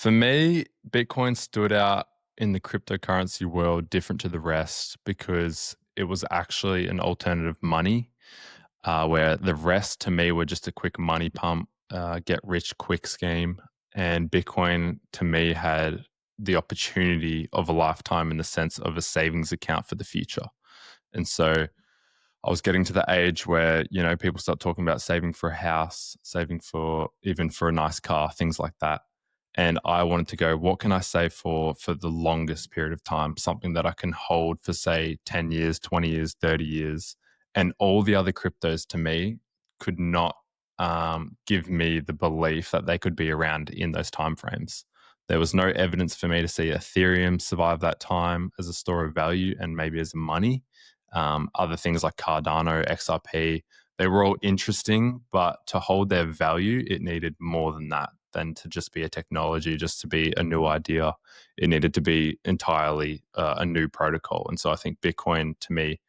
For me, Bitcoin stood out in the cryptocurrency world different to the rest because it was actually an alternative money, where the rest to me were just a quick money pump, get rich quick scheme. And Bitcoin to me had the opportunity of a lifetime in the sense of a savings account for the future. And so I was getting to the age where, people start talking about saving for a house, saving for even for a nice car, things like that. And I wanted to go, what can I save for the longest period of time? Something that I can hold for say 10 years, 20 years, 30 years. And all the other cryptos to me could not give me the belief that they could be around in those timeframes. There was no evidence for me to see Ethereum survive that time as a store of value and maybe as money. Other things like Cardano, XRP, they were all interesting, but to hold their value, it needed more than that, than to just be a technology, just to be a new idea. It needed to be entirely a new protocol. And so I think Bitcoin to me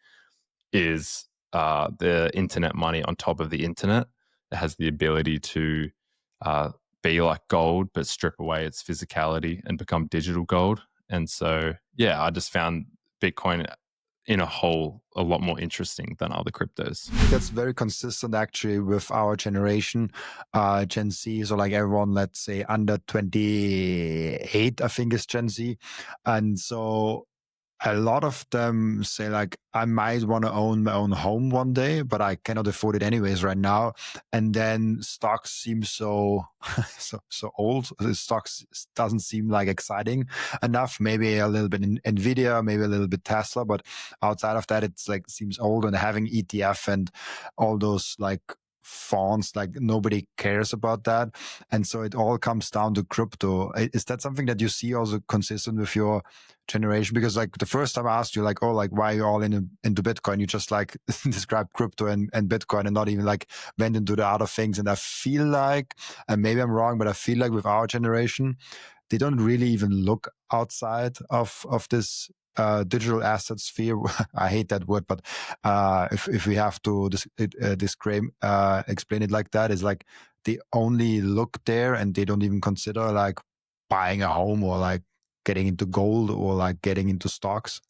is the internet money on top of the internet. It has the ability to be like gold, but strip away its physicality and become digital gold. And so, yeah, I just found Bitcoin in a whole a lot more interesting than other cryptos. That's very consistent actually with our generation, Gen Z. So like everyone, let's say under 28, I think is Gen Z. And so a lot of them say like, I might want to own my own home one day, but I cannot afford it anyways right now. And then stocks seem so so old. The stocks doesn't seem like exciting enough. Maybe a little bit in Nvidia, maybe a little bit Tesla, but outside of that, it's like seems old. And having ETF and all those like fonts, like nobody cares about that. And so it all comes down to crypto. Is that something that you see also consistent with your generation? Because like the first time I asked you like, oh, like why are you all into Bitcoin? You just like described crypto and Bitcoin and not even like went into the other things. And I feel like, and maybe I'm wrong, but I feel like with our generation, they don't really even look outside of this digital asset sphere. I hate that word, but if we have to explain it like that, is like they only look there and they don't even consider like buying a home or like getting into gold or like getting into stocks.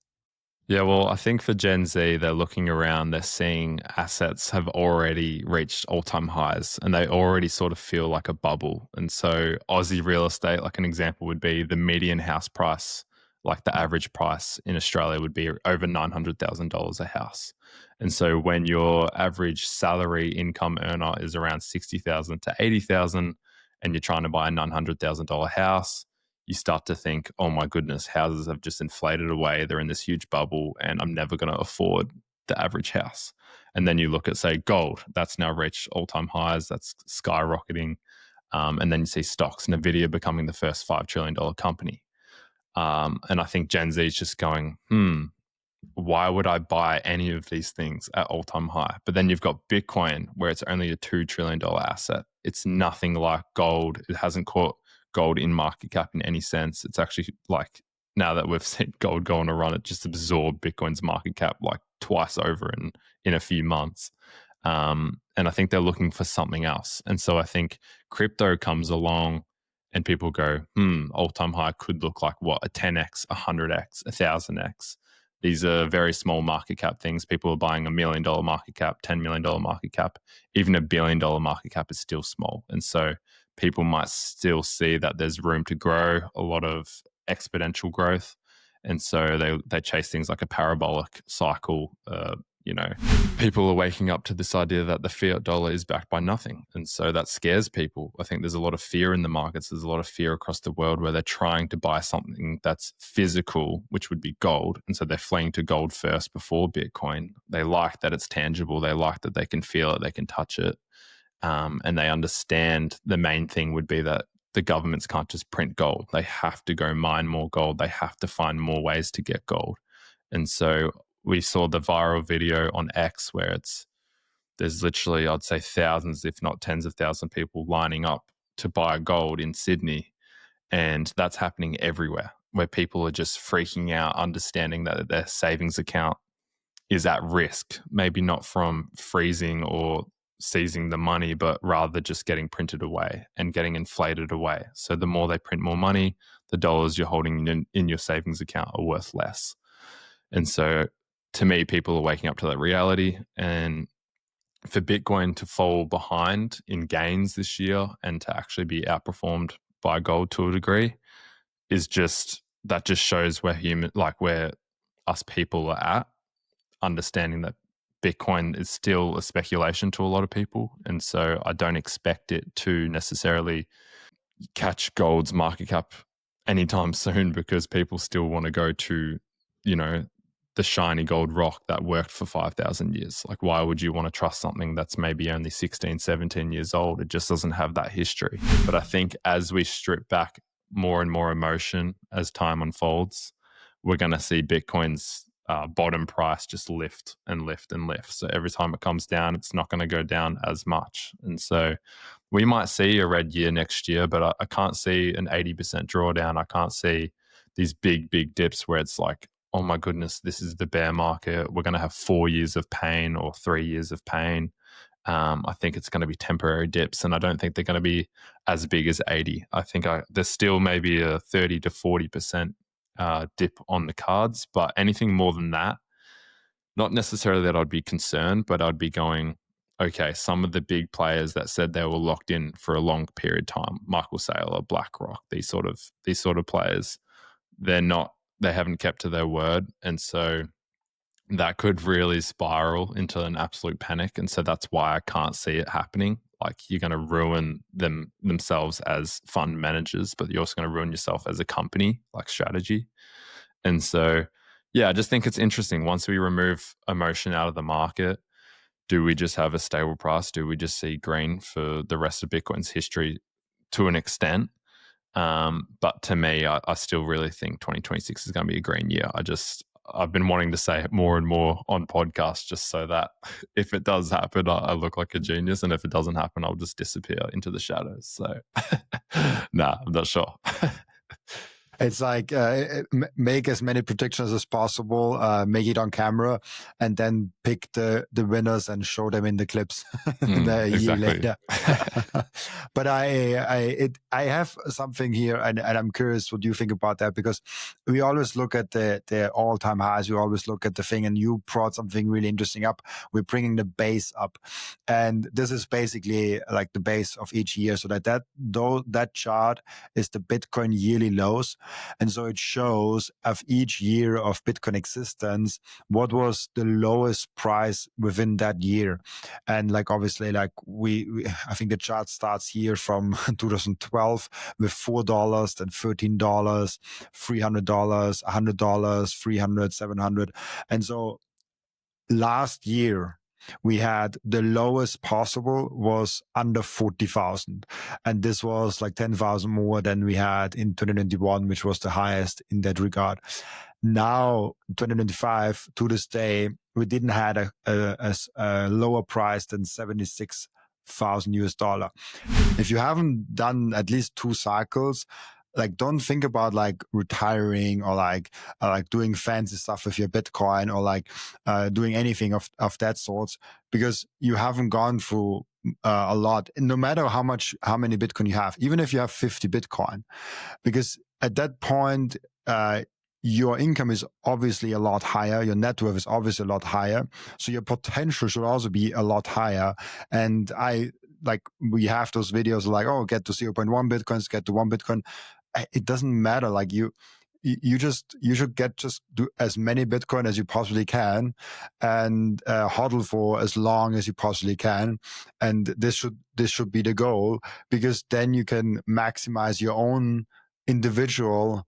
Yeah, well, I think for Gen Z, they're looking around, they're seeing assets have already reached all time highs and they already sort of feel like a bubble. And so, Aussie real estate, like an example, would be the median house price, like the average price in Australia would be over $900,000 a house. And so, when your average salary income earner is around 60,000 to 80,000 and you're trying to buy a $900,000 house, you start to think, oh my goodness, houses have just inflated away. They're in this huge bubble and I'm never going to afford the average house. And then you look at, say, gold, that's now reached all time highs, that's skyrocketing. And then you see stocks, Nvidia becoming the first $5 trillion company. And I think Gen Z is just going, why would I buy any of these things at all time high? But then you've got Bitcoin, where it's only a $2 trillion asset. It's nothing like gold. It hasn't caught gold in market cap in any sense. It's actually like, now that we've seen gold go on a run, it just absorbed Bitcoin's market cap like twice over in a few months. And I think they're looking for something else. And so I think crypto comes along and people go, all time high could look like what? A 10x, a 100x, a 1000x. These are very small market cap things. People are buying $1 million market cap, $10 million market cap. Even $1 billion market cap is still small. And so people might still see that there's room to grow, a lot of exponential growth. And so they chase things like a parabolic cycle. People are waking up to this idea that the fiat dollar is backed by nothing. And so that scares people. I think there's a lot of fear in the markets. There's a lot of fear across the world where they're trying to buy something that's physical, which would be gold. And so they're fleeing to gold first before Bitcoin. They like that it's tangible. They like that they can feel it, they can touch it. And they understand the main thing would be that the governments can't just print gold. They have to go mine more gold. They have to find more ways to get gold. And so we saw the viral video on X where there's literally, I'd say thousands, if not tens of thousands of people lining up to buy gold in Sydney. And that's happening everywhere where people are just freaking out, understanding that their savings account is at risk, maybe not from freezing or seizing the money, but rather just getting printed away and getting inflated away. So the more they print more money, the dollars you're holding in your savings account are worth less. And so to me, people are waking up to that reality. And for Bitcoin to fall behind in gains this year and to actually be outperformed by gold to a degree is just, that just shows where where us people are at, understanding that Bitcoin is still a speculation to a lot of people. And so I don't expect it to necessarily catch gold's market cap anytime soon, because people still want to go to, you know, the shiny gold rock that worked for 5,000 years. Like, why would you want to trust something that's maybe only 16, 17 years old? It just doesn't have that history. But I think as we strip back more and more emotion as time unfolds, we're going to see Bitcoin's bottom price just lift and lift and lift. So every time it comes down, it's not going to go down as much. And so we might see a red year next year, but I can't see an 80% drawdown. I can't see these big dips where it's like, oh my goodness, this is the bear market. We're going to have 4 years of pain or 3 years of pain. I think it's going to be temporary dips, and I don't think they're going to be as big as 80. I think there's still maybe a 30 to 40% dip on the cards, but anything more than that, not necessarily that I'd be concerned, but I'd be going, okay, some of the big players that said they were locked in for a long period of time, Michael Saylor, BlackRock, these sort of players, they haven't kept to their word. And so that could really spiral into an absolute panic. And so that's why I can't see it happening. Like, you're going to ruin themselves as fund managers, but you're also going to ruin yourself as a company, like strategy. And so, yeah, I just think it's interesting. Once we remove emotion out of the market, do we just have a stable price? Do we just see green for the rest of Bitcoin's history to an extent? But to me, I still really think 2026 is going to be a green year. I've been wanting to say it more and more on podcasts, just so that if it does happen, I look like a genius. And if it doesn't happen, I'll just disappear into the shadows. So, nah, I'm not sure. It's like make as many predictions as possible, make it on camera, and then pick the winners and show them in the clips a year later. But I have something here, and I'm curious what you think about that, because we always look at the all-time highs. We always look at the thing, and you brought something really interesting up. We're bringing the base up, and this is basically like the base of each year. So that chart is the Bitcoin yearly lows. And so it shows of each year of Bitcoin existence, what was the lowest price within that year. And like, obviously, like I think the chart starts here from 2012 with $4, then $13, $300, $100, $300, $700. And so last year, we had the lowest possible was under 40,000. And this was like 10,000 more than we had in 2021, which was the highest in that regard. Now, 2025, to this day, we didn't have a lower price than 76,000 US dollar. If you haven't done at least 2 cycles, like, don't think about like retiring or like doing fancy stuff with your Bitcoin, or like doing anything of that sort, because you haven't gone through a lot. And no matter how many Bitcoin you have, even if you have 50 Bitcoin, because at that point, your income is obviously a lot higher. Your net worth is obviously a lot higher. So your potential should also be a lot higher. And we have those videos like, oh, get to 0.1 Bitcoins, get to 1 Bitcoin. It doesn't matter. Like, you should do as many Bitcoin as you possibly can, and hodl for as long as you possibly can. And this should be the goal, because then you can maximize your own individual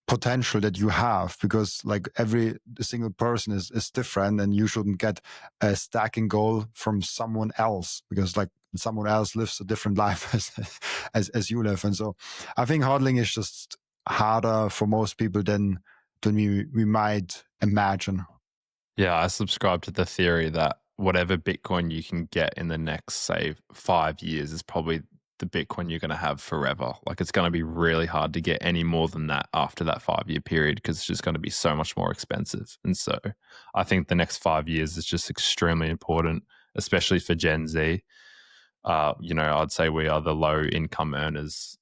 potential that you have, because like every single person is different, and you shouldn't get a stacking goal from someone else, because like someone else lives a different life as you live. And so I think hodling is just harder for most people than we might imagine. Yeah, I subscribe to the theory that whatever Bitcoin you can get in the next, say, 5 years is probably the Bitcoin you're going to have forever. Like, it's going to be really hard to get any more than that after that 5-year period, because it's just going to be so much more expensive. And so I think the next 5 years is just extremely important. especially for Gen Z. I'd say we are the low income earners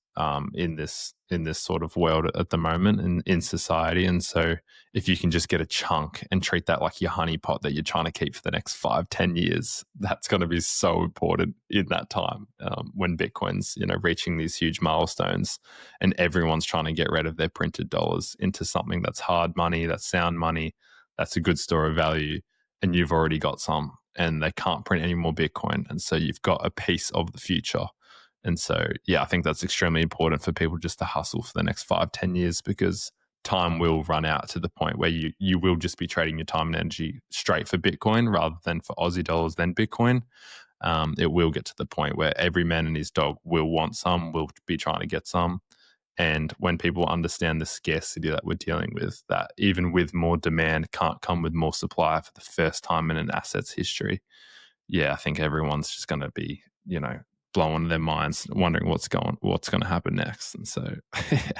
in this sort of world at the moment in society. And so if you can just get a chunk and treat that like your honey pot that you're trying to keep for the next 5-10 years, that's going to be so important in that time when Bitcoin's, reaching these huge milestones and everyone's trying to get rid of their printed dollars into something that's hard money, that's sound money, that's a good store of value, and you've already got some, and they can't print any more Bitcoin. And so you've got a piece of the future. And so, yeah, I think that's extremely important for people just to hustle for the next 5-10 years, because time will run out to the point where you will just be trading your time and energy straight for Bitcoin rather than for Aussie dollars, then Bitcoin. It will get to the point where every man and his dog will want some, will be trying to get some. And when people understand the scarcity that we're dealing with, that even with more demand can't come with more supply for the first time in an asset's history, yeah, I think everyone's just going to be, blowing their minds, wondering what's going to happen next. And so, yeah.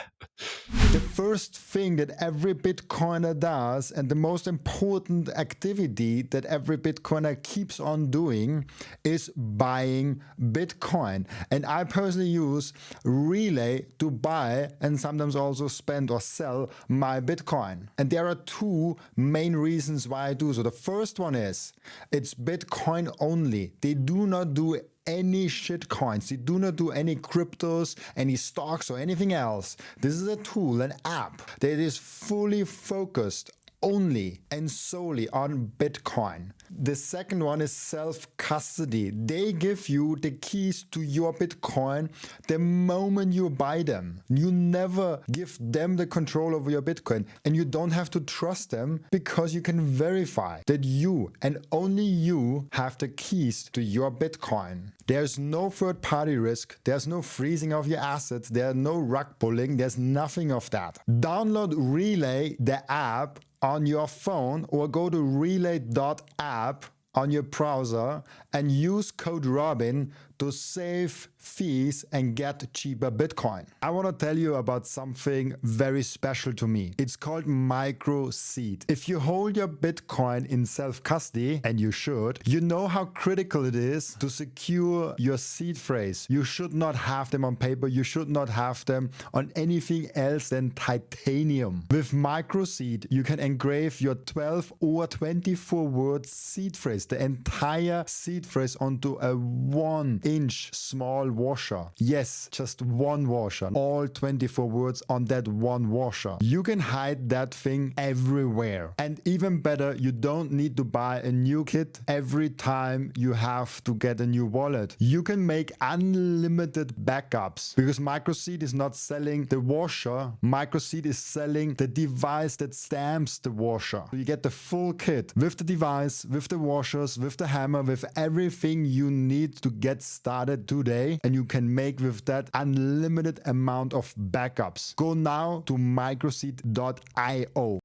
The first thing that every Bitcoiner does, and the most important activity that every Bitcoiner keeps on doing, is buying Bitcoin. And I personally use Relay to buy and sometimes also spend or sell my Bitcoin. And there are two main reasons why I do so. The first one is it's Bitcoin only. They do not do any shit coins. They do not do any cryptos, any stocks, or anything else. This is a tool, an app that is fully focused only and solely on Bitcoin. The second one is self-custody. They give you the keys to your Bitcoin the moment you buy them. You never give them the control over your Bitcoin, and you don't have to trust them because you can verify that you and only you have the keys to your Bitcoin. There's no third-party risk. There's no freezing of your assets. There's no rug pulling. There's nothing of that. Download Relay, the app, on your phone, or go to relay.app on your browser and use code Robin to save fees and get cheaper Bitcoin. I want to tell you about something very special to me. It's called micro seed. If you hold your Bitcoin in self-custody, and you should, you know how critical it is to secure your seed phrase. You should not have them on paper. You should not have them on anything else than titanium. With micro seed, you can engrave your 12 or 24 word seed phrase, the entire seed phrase, onto a 1-inch small washer. Yes, just one washer. All 24 words on that one washer. You can hide that thing everywhere. And even better, you don't need to buy a new kit every time you have to get a new wallet. You can make unlimited backups because MicroSeed is not selling the washer. MicroSeed is selling the device that stamps the washer. So you get the full kit with the device, with the washers, with the hammer, with everything you need to get started today. And you can make with that unlimited amount of backups. Go now to microseed.io.